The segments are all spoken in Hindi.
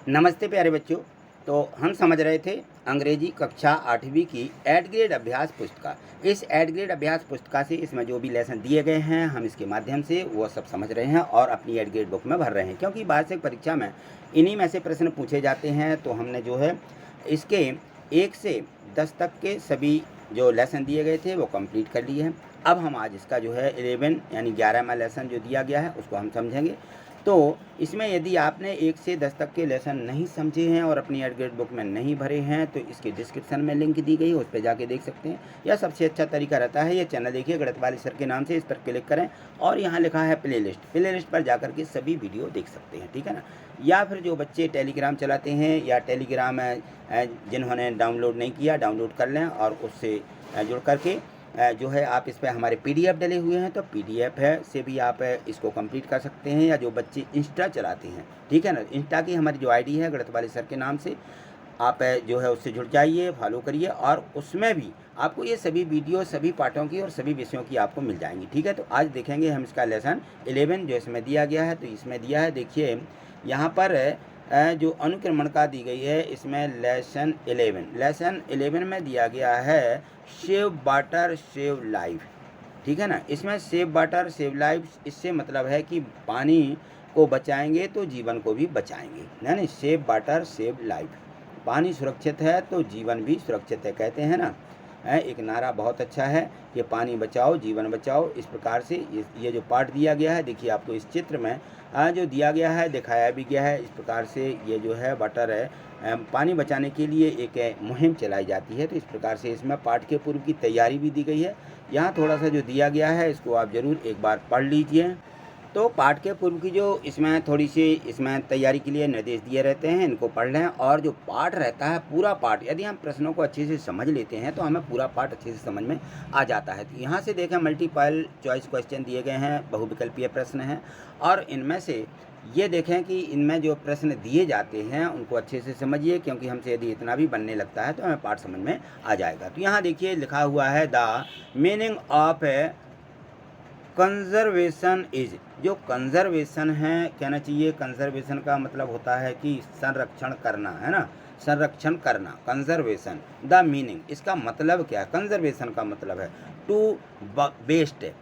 नमस्ते प्यारे बच्चों। तो हम समझ रहे थे अंग्रेजी कक्षा 8वीं की एड ग्रेड अभ्यास पुस्तिका। इस एड ग्रेड अभ्यास पुस्तिका से इसमें जो भी लेसन दिए गए हैं हम इसके माध्यम से वो सब समझ रहे हैं और अपनी एड ग्रेड बुक में भर रहे हैं, क्योंकि वार्षिक परीक्षा में इन्हीं में से प्रश्न पूछे जाते हैं। तो हमने जो है इसके 1 से 10 तक के सभी जो लेसन दिए गए थे वो कंप्लीट कर लिए हैं। अब हम आज इसका जो है 11 यानी 11वां लेसन जो दिया गया है उसको हम समझेंगे। तो इसमें यदि आपने 1 से 10 तक के लेसन नहीं समझे हैं और अपनी एड ग्रेड बुक में नहीं भरे हैं तो इसके डिस्क्रिप्शन में लिंक दी गई है, उस पर जाके देख सकते हैं। या सबसे अच्छा तरीका रहता है ये चैनल देखिए गणित वाली सर के नाम से, इस पर क्लिक करें और यहाँ लिखा है प्लेलिस्ट पर जाकर के सभी वीडियो देख सकते हैं, ठीक है ना। या फिर जो बच्चे टेलीग्राम चलाते हैं या टेलीग्राम जिन्होंने डाउनलोड नहीं किया डाउनलोड कर लें और उससे जुड़ करके जो है आप इस पर हमारे पीडीएफ डले हुए हैं, तो पीडीएफ है से भी आप इसको कंप्लीट कर सकते हैं। या जो बच्चे इंस्टा चलाते हैं, ठीक है ना, इंस्टा की हमारी जो आईडी है गणित वाले सर के नाम से, आप जो है उससे जुड़ जाइए, फॉलो करिए और उसमें भी आपको ये सभी वीडियो सभी पाठों की और सभी विषयों की आपको मिल जाएंगी, ठीक है। तो आज देखेंगे हम इसका लेसन 11 जो इसमें दिया गया है। तो इसमें दिया है, देखिए यहाँ पर जो अनुक्रमण का दी गई है इसमें लेसन 11 में दिया गया है सेव वाटर सेव लाइफ, ठीक है ना। इसमें सेव वाटर सेव लाइफ, इससे मतलब है कि पानी को बचाएंगे तो जीवन को भी बचाएंगे, यानी सेव वाटर सेव लाइफ, पानी सुरक्षित है तो जीवन भी सुरक्षित है, कहते हैं ना। एक नारा बहुत अच्छा है कि पानी बचाओ जीवन बचाओ। इस प्रकार से ये जो पाठ दिया गया है, देखिए आपको इस चित्र में जो दिया गया है दिखाया भी गया है। इस प्रकार से ये जो है वाटर है पानी बचाने के लिए एक मुहिम चलाई जाती है। तो इस प्रकार से इसमें पाठ के पूर्व की तैयारी भी दी गई है। यहाँ थोड़ा सा जो दिया गया है इसको आप ज़रूर एक बार पढ़ लीजिए। तो पाठ के पूर्व की जो इसमें थोड़ी सी इसमें तैयारी के लिए निर्देश दिए रहते हैं, इनको पढ़ लें। और जो पाठ रहता है पूरा पाठ, यदि हम प्रश्नों को अच्छे से समझ लेते हैं तो हमें पूरा पाठ अच्छे से समझ में आ जाता है। तो यहाँ से देखें मल्टीपल चॉइस क्वेश्चन दिए गए हैं, बहुविकल्पीय प्रश्न हैं। और इनमें से ये देखें कि इनमें जो प्रश्न दिए जाते हैं उनको अच्छे से समझिए, क्योंकि हमसे यदि इतना भी बनने लगता है तो हमें पाठ समझ में आ जाएगा। तो यहाँ देखिए लिखा हुआ है the meaning of conservation is. जो कंजर्वेशन है कहना चाहिए, कंजर्वेशन का मतलब होता है कि संरक्षण करना, है ना, संरक्षण करना, कंजर्वेशन। द मीनिंग, इसका मतलब क्या है? कंजर्वेशन का मतलब है टू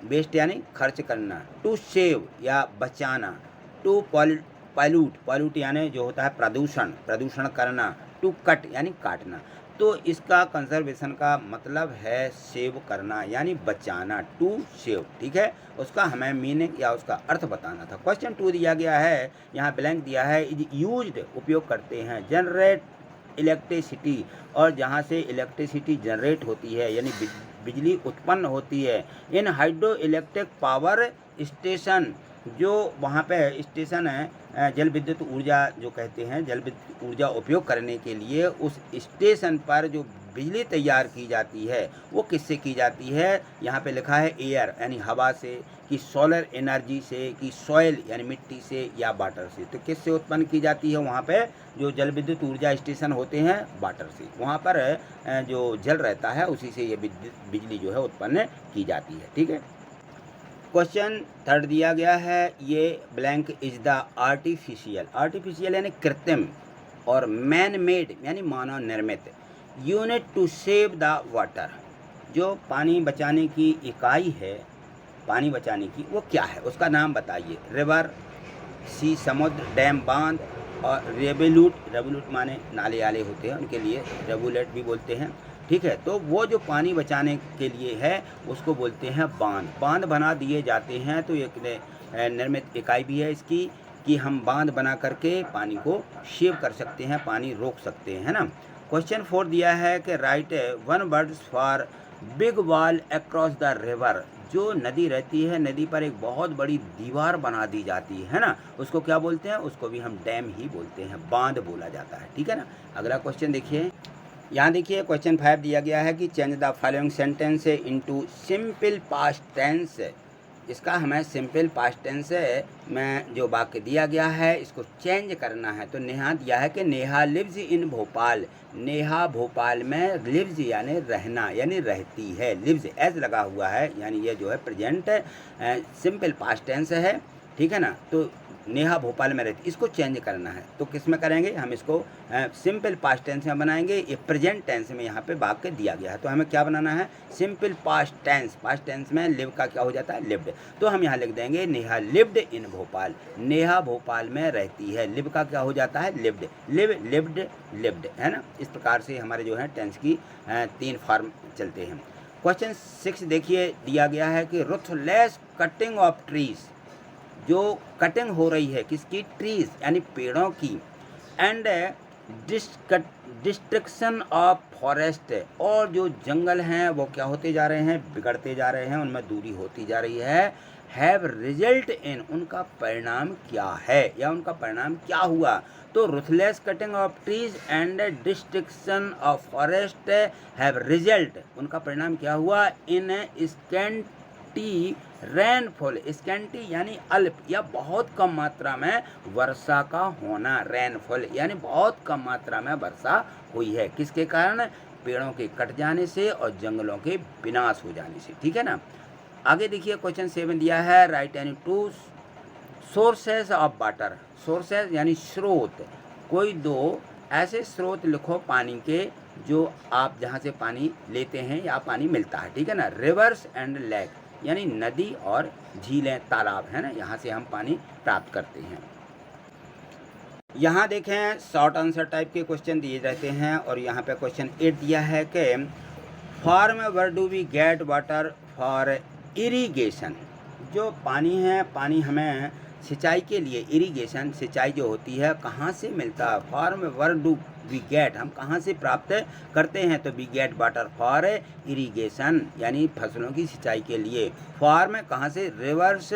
वेस्ट यानी खर्च करना, टू सेव या बचाना, टू पॉल्यूट यानी जो होता है प्रदूषण करना, टू कट यानी काटना। तो इसका कंजर्वेशन का मतलब है सेव करना यानी बचाना, टू सेव, ठीक है। उसका हमें मीनिंग या उसका अर्थ बताना था। क्वेश्चन 2 दिया गया है, यहाँ ब्लैंक दिया है, इज यूज्ड उपयोग करते हैं, जनरेट इलेक्ट्रिसिटी, और जहाँ से इलेक्ट्रिसिटी जनरेट होती है यानी बिजली उत्पन्न होती है, इन हाइड्रो इलेक्ट्रिक पावर स्टेशन, जो वहाँ पे स्टेशन है जल विद्युत ऊर्जा जो कहते हैं, जल विद्युत ऊर्जा उपयोग करने के लिए उस स्टेशन पर जो बिजली तैयार की जाती है वो किससे की जाती है? यहाँ पे लिखा है एयर यानी हवा से, कि सोलर एनर्जी से, कि सॉइल यानी मिट्टी से, या वाटर से। तो किससे उत्पन्न की जाती है? वहाँ पे जो जल विद्युत ऊर्जा स्टेशन होते हैं वाटर से, वहाँ पर जो जल रहता है उसी से ये बिजली जो है उत्पन्न की जाती है, ठीक है। क्वेश्चन 3 दिया गया है, ये ब्लैंक इज द आर्टिफिशियल यानी कृत्रिम, और मैन मेड यानी मानव निर्मित, unit to save the water, जो पानी बचाने की इकाई है पानी बचाने की, वो क्या है? उसका नाम बताइए। रिवर, सी समुद्र, डैम बांध, और रेवोल्यूट माने नाले आले होते हैं उनके लिए रेवुलेट भी बोलते हैं, ठीक है। तो वो जो पानी बचाने के लिए है उसको बोलते हैं बांध बना दिए जाते हैं। तो एक निर्मित इकाई भी है इसकी कि हम बांध बना करके पानी को सेव कर सकते हैं, पानी रोक सकते हैं, है ना। क्वेश्चन 4 दिया है कि right 1 words for big wall across the river, जो नदी रहती है नदी पर एक बहुत बड़ी दीवार बना दी जाती है ना, उसको क्या बोलते हैं? उसको भी हम डैम ही बोलते हैं, बांध बोला जाता है, ठीक है ना। अगला क्वेश्चन देखिए, यहाँ देखिए क्वेश्चन 5 दिया गया है कि change the following sentence into simple past tense. इसका हमें सिंपल पास्ट टेंस में जो वाक्य दिया गया है इसको चेंज करना है। तो नेहा दिया है कि नेहा लिव्स इन भोपाल, नेहा भोपाल में लिव्स यानी रहना यानी रहती है, लिव्स एज लगा हुआ है, यानी ये जो है प्रेजेंट सिंपल पास्ट टेंस है, ठीक है ना। तो नेहा भोपाल में रहती, इसको चेंज करना है तो किस में करेंगे, हम इसको सिंपल पास्ट टेंस में बनाएंगे। ये प्रेजेंट टेंस में यहाँ पे वाक्य दिया गया है, तो हमें क्या बनाना है, simple past tense. Past tense में लिव का क्या हो जाता है, लिव्ड। तो हम यहाँ लिख देंगे नेहा लिव्ड इन भोपाल, नेहा भोपाल में रहती है। लिव का क्या हो जाता है, लिव्ड, लिव, लिव्ड, लिव्ड, है ना। इस प्रकार से हमारे जो है टेंस की 3 फॉर्म चलते हैं। क्वेश्चन 6 देखिए, दिया गया है कि रुथलेस कटिंग ऑफ ट्रीज, जो कटिंग हो रही है किसकी, ट्रीज यानी पेड़ों की, एंड डिस्ट्रक्शन ऑफ फॉरेस्ट, और जो जंगल हैं वो क्या होते जा रहे हैं, बिगड़ते जा रहे हैं, उनमें दूरी होती जा रही है। हैव रिजल्ट इन, उनका परिणाम क्या है या उनका परिणाम क्या हुआ। तो ruthless cutting of trees and destruction of forest have result, उनका परिणाम क्या हुआ, इन स्कैंटी रेनफॉल, स्कैंटी यानी अल्प या बहुत कम मात्रा में वर्षा का होना, रेनफॉल यानी बहुत कम मात्रा में वर्षा हुई है, किसके कारण, पेड़ों के कट जाने से और जंगलों के विनाश हो जाने से, ठीक है ना। आगे देखिए क्वेश्चन 7 दिया है, right any 2 sources of water, sources यानी स्रोत, कोई 2 ऐसे स्रोत लिखो पानी के जो आप जहाँ से पानी लेते हैं या पानी मिलता है, ठीक है ना। रिवर्स एंड लेक यानी नदी और झीलें, तालाब, है ना, यहाँ से हम पानी प्राप्त करते हैं। यहाँ देखें शॉर्ट आंसर टाइप के क्वेश्चन दिए जाते हैं, और यहाँ पे क्वेश्चन 8 दिया है कि from where do we get water for irrigation, जो पानी है, पानी हमें सिंचाई के लिए, इरिगेशन सिंचाई जो होती है कहाँ से मिलता है, from where do we get, हम कहाँ से प्राप्त करते हैं, तो we get water for irrigation यानी फसलों की सिंचाई के लिए। फार्म कहाँ से, रिवर्स,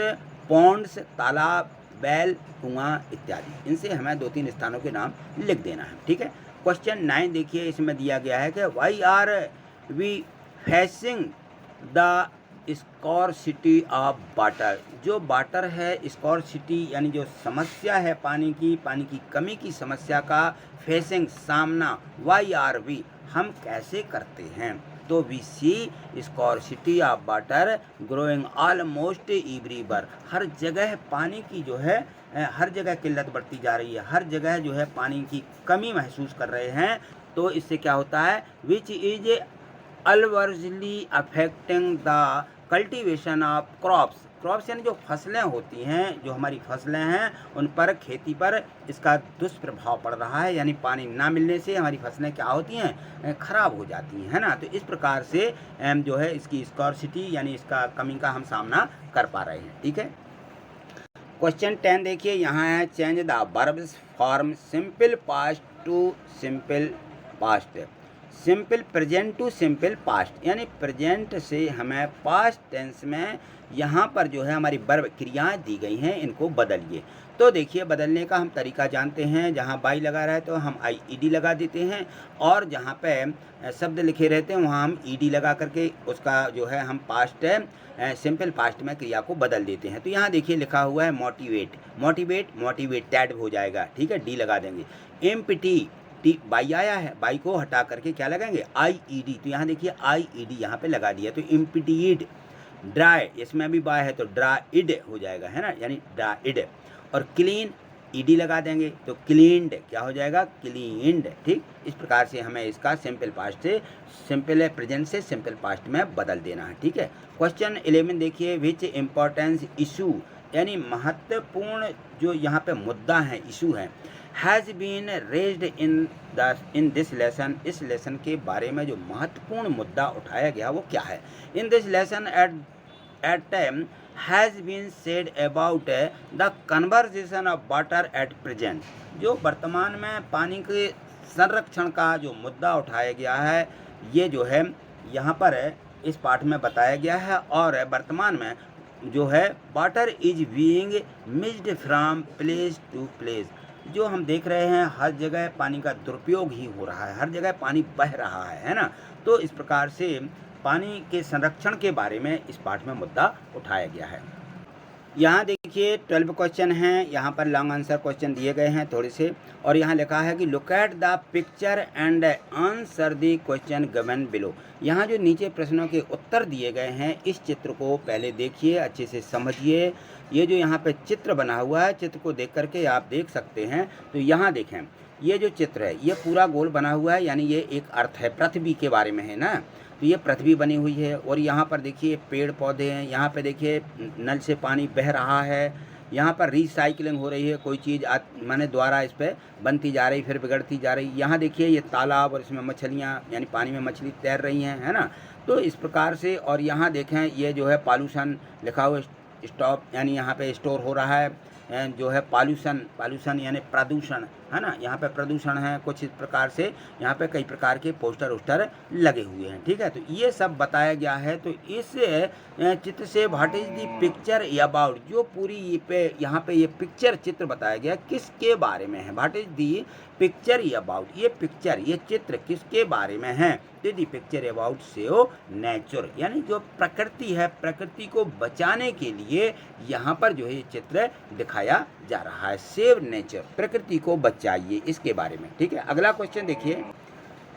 पॉन्ड्स, तालाब, बैल, कुआं इत्यादि, इनसे हमें 2-3 स्थानों के नाम लिख देना है, ठीक है। क्वेश्चन 9 देखिए, इसमें दिया गया है कि why are we facing the scarcity of water, जो वाटर है, स्कॉर्सिटी यानी जो समस्या है पानी की कमी की समस्या का, फेसिंग सामना, वाई आर वी हम कैसे करते हैं, तो we see scarcity of water growing almost everywhere, हर जगह पानी की जो है हर जगह किल्लत बढ़ती जा रही है, हर जगह जो है पानी की कमी महसूस कर रहे हैं। तो इससे क्या होता है, which is adversely affecting the cultivation of crops, crops यानी जो फसलें होती हैं, जो हमारी फसलें हैं उन पर, खेती पर इसका दुष्प्रभाव पड़ रहा है, यानी पानी ना मिलने से हमारी फसलें क्या होती हैं, खराब हो जाती हैं, है ना। तो इस प्रकार से जो है इसकी स्कॉर्सिटी यानी इसका कमी का हम सामना कर पा रहे हैं, ठीक है। क्वेश्चन 10 देखिए, यहाँ है change the verbs form simple past to simple past, simple present to simple past, यानी प्रेजेंट से हमें पास्ट टेंस में यहाँ पर जो है हमारी वर्ब क्रियाएं दी गई हैं, इनको बदलिए। तो देखिए बदलने का हम तरीका जानते हैं, जहाँ बाई लगा रहा है तो हम IED लगा देते हैं, और जहाँ पे शब्द लिखे रहते हैं वहाँ हम ED लगा करके उसका जो है हम पास्ट सिंपल पास्ट में क्रिया को बदल देते हैं। तो यहाँ देखिए लिखा हुआ है मोटिवेट, मोटिवेट, मोटिवेटेड हो जाएगा, ठीक है, D लगा देंगे। एम्प्टी, बाई आया है, बाई को हटा करके क्या लगाएंगे, IED, तो यहाँ देखिए IED यहाँ पे लगा दिया, तो एम्प्टीड। ड्राई, इसमें भी बाय है तो ड्राइड हो जाएगा, है ना, यानी ड्राइड। और क्लीन, ED लगा देंगे तो क्लीन्ड क्या हो जाएगा, क्लीन्ड, ठीक। इस प्रकार से हमें इसका सिंपल पास्ट से सिंपल प्रेजेंट से सिंपल पास्ट में बदल देना है, ठीक है। क्वेश्चन 11 देखिए, विच इम्पोर्टेंस इशू यानी महत्वपूर्ण जो यहाँ पे मुद्दा है, इशू है, has been raised in this lesson, इस लेसन के बारे में जो महत्वपूर्ण मुद्दा उठाया गया वो क्या है। In this lesson it has been said about the conversation of water at present, जो वर्तमान में पानी के संरक्षण का जो मुद्दा उठाया गया है, ये जो है यहाँ पर इस पाठ में बताया गया है। और वर्तमान में जो है water is being missed from place to place, जो हम देख रहे हैं हर जगह पानी का दुरुपयोग ही हो रहा है, हर जगह पानी बह रहा है ना। तो इस प्रकार से पानी के संरक्षण के बारे में इस पाठ में मुद्दा उठाया गया है। यहाँ देखिए 12 क्वेश्चन हैं, यहाँ पर लॉन्ग आंसर क्वेश्चन दिए गए हैं थोड़े से, और यहाँ लिखा है कि look at the picture and answer the question given below. यहाँ जो नीचे प्रश्नों के उत्तर दिए गए हैं, इस चित्र को पहले देखिए, अच्छे से समझिए, ये जो यहाँ पे चित्र बना हुआ है, चित्र को देख करके आप देख सकते हैं। तो यहाँ देखें, ये जो चित्र है ये पूरा गोल बना हुआ है, यानी ये एक अर्थ है, पृथ्वी के बारे में है ना। तो ये पृथ्वी बनी हुई है और यहाँ पर देखिए पेड़ पौधे हैं, यहाँ पे देखिए नल से पानी बह रहा है, यहाँ पर रिसाइकलिंग हो रही है, कोई चीज़ माने द्वारा इस पर बनती जा रही फिर बिगड़ती जा रही। यहाँ देखिए ये तालाब और इसमें मछलियाँ यानी पानी में मछली तैर रही हैं, है ना। तो इस प्रकार से, और यहाँ देखें ये जो है पॉल्यूशन लिखा हुआ, स्टॉप यानी यहाँ पे स्टोर हो रहा है, जो है पॉल्यूशन यानी प्रदूषण, है ना। यहाँ पे प्रदूषण है कुछ इस प्रकार से, यहाँ पे कई प्रकार के पोस्टर वोस्टर लगे हुए हैं, ठीक है। तो ये सब बताया गया है। तो इस चित्र से what is the picture about, जो पूरी यहाँ पे ये पिक्चर चित्र बताया गया किसके बारे में है, what is the picture about, ये पिक्चर ये चित्र किसके बारे में है। तो दी पिक्चर अबाउट सेव नेचर, यानी जो प्रकृति है, प्रकृति को बचाने के लिए यहाँ पर जो है ये चित्र दिखाया जा रहा है। सेव नेचर, प्रकृति को बचाइए, इसके बारे में, ठीक है। अगला क्वेश्चन देखिए,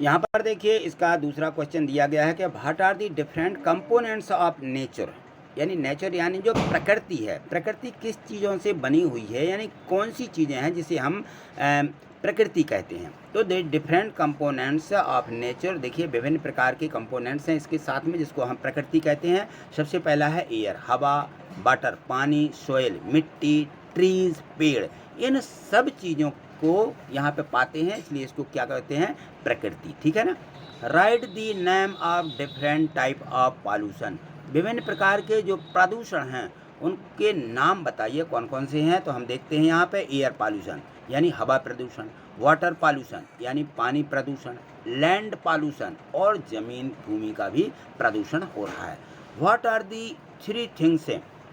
यहाँ पर देखिए इसका दूसरा क्वेश्चन दिया गया है कि what are the different components of nature, यानी नेचर यानी जो प्रकृति है, प्रकृति किस चीज़ों से बनी हुई है, यानी कौन सी चीज़ें हैं जिसे हम प्रकृति कहते हैं। तो the different components of nature, देखिए विभिन्न प्रकार के कंपोनेंट्स हैं इसके साथ में जिसको हम प्रकृति कहते हैं। सबसे पहला है एयर, हवा, वाटर पानी, सॉइल मिट्टी, ट्रीज पेड़, इन सब चीज़ों को यहाँ पे पाते हैं, इसलिए इसको क्या कहते हैं, प्रकृति, ठीक है ना। Right the name of different type of pollution, विभिन्न प्रकार के जो प्रदूषण हैं उनके नाम बताइए कौन कौन से हैं। तो हम देखते हैं यहाँ पे एयर पॉल्यूशन यानी हवा प्रदूषण, वाटर पॉल्यूशन यानी पानी प्रदूषण, लैंड पॉल्यूशन और जमीन भूमि का भी प्रदूषण हो रहा है। व्हाट आर दी 3 थिंग्स,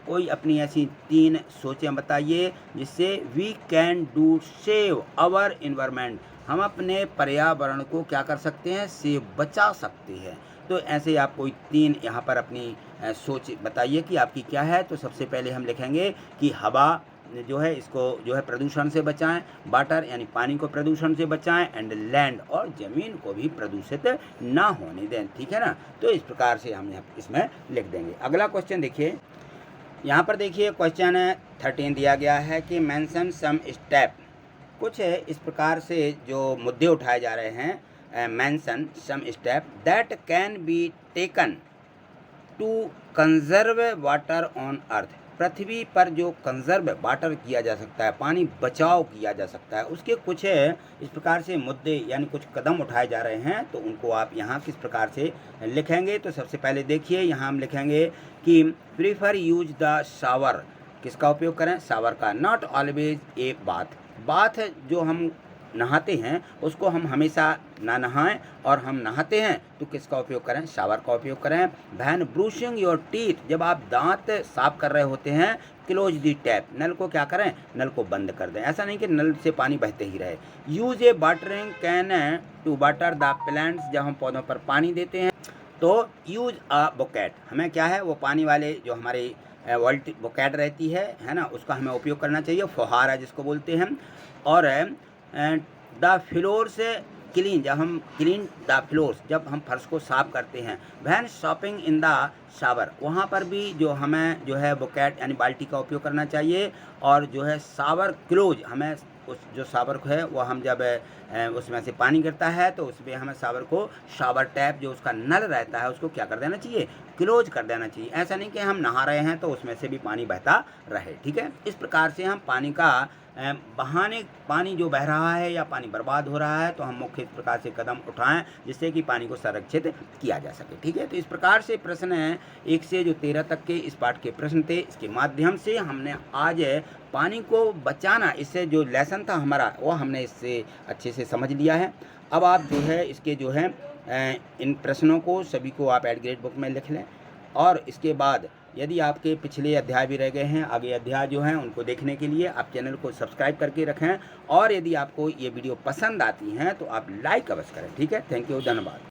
कोई अपनी ऐसी 3 सोचें बताइए जिससे we can do save our environment, हम अपने पर्यावरण को क्या कर सकते हैं, सेव बचा सकते हैं। तो ऐसे आप कोई 3 यहाँ पर अपनी सोच बताइए कि आपकी क्या है। तो सबसे पहले हम लिखेंगे कि हवा जो है इसको जो है प्रदूषण से बचाएं, वाटर यानी पानी को प्रदूषण से बचाएं, एंड लैंड और ज़मीन को भी प्रदूषित ना होने दें, ठीक है ना। तो इस प्रकार से हम इसमें लिख देंगे। अगला क्वेश्चन देखिए, यहाँ पर देखिए क्वेश्चन 13 दिया गया है कि मेंशन सम स्टेप, कुछ इस प्रकार से जो मुद्दे उठाए जा रहे हैं, mention some step that can be taken to conserve water on earth, पृथ्वी पर जो कंजर्व वाटर किया जा सकता है, पानी बचाव किया जा सकता है, उसके कुछ इस प्रकार से मुद्दे यानी कुछ कदम उठाए जा रहे हैं। तो उनको आप यहाँ किस प्रकार से लिखेंगे। तो सबसे पहले देखिए यहाँ हम लिखेंगे कि प्रीफर यूज द शावर, किसका उपयोग करें, शावर का, not always a bath, bath जो हम नहाते हैं उसको हम हमेशा ना नहाएं, और हम नहाते हैं तो किसका उपयोग करें, शावर का उपयोग करें। वैन ब्रूशिंग योर टीथ, जब आप दांत साफ कर रहे होते हैं, क्लोज दी टैप, नल को क्या करें, नल को बंद कर दें, ऐसा नहीं कि नल से पानी बहते ही रहे। Use a watering can to water the plants, जब हम पौधों पर पानी देते हैं तो यूज अ बकेट, हमें क्या है वो पानी वाले जो हमारे वर्ल्ड बकेट रहती है ना, उसका हमें उपयोग करना चाहिए, फुहारा जिसको बोलते हैं। और द फ्लोर्स क्लीन, जब हम क्लीन द फ्लोर्स, जब हम फर्श को साफ करते हैं। When shopping in the shower, वहाँ पर भी जो हमें जो है बकेट यानी बाल्टी का उपयोग करना चाहिए। और जो है शावर क्लोज, हमें उस जो शावर है वो हम जब उसमें से पानी गिरता है तो उसमें हमें शावर को, शावर टैप जो उसका नल रहता है उसको क्या कर देना चाहिए, क्लोज कर देना चाहिए। ऐसा नहीं कि हम नहा रहे हैं तो उसमें से भी पानी बहता रहे, ठीक है। इस प्रकार से हम पानी का बहाने, पानी जो बह रहा है या पानी बर्बाद हो रहा है तो हम मुख्य इस प्रकार से कदम उठाएं जिससे कि पानी को संरक्षित किया जा सके, ठीक है। तो इस प्रकार से प्रश्न 1 से जो 13 तक के इस पाठ के प्रश्न थे, इसके माध्यम से हमने आज पानी को बचाना, इससे जो लेसन था हमारा वो हमने इससे अच्छे से समझ लिया है। अब आप जो है इसके जो है इन प्रश्नों को सभी को आप एट ग्रेड बुक में लिख लें, और इसके बाद यदि आपके पिछले अध्याय भी रह गए हैं, आगे अध्याय जो हैं उनको देखने के लिए आप चैनल को सब्सक्राइब करके रखें। और यदि आपको ये वीडियो पसंद आती हैं तो आप लाइक अवश्य करें, ठीक है। थैंक यू, धन्यवाद।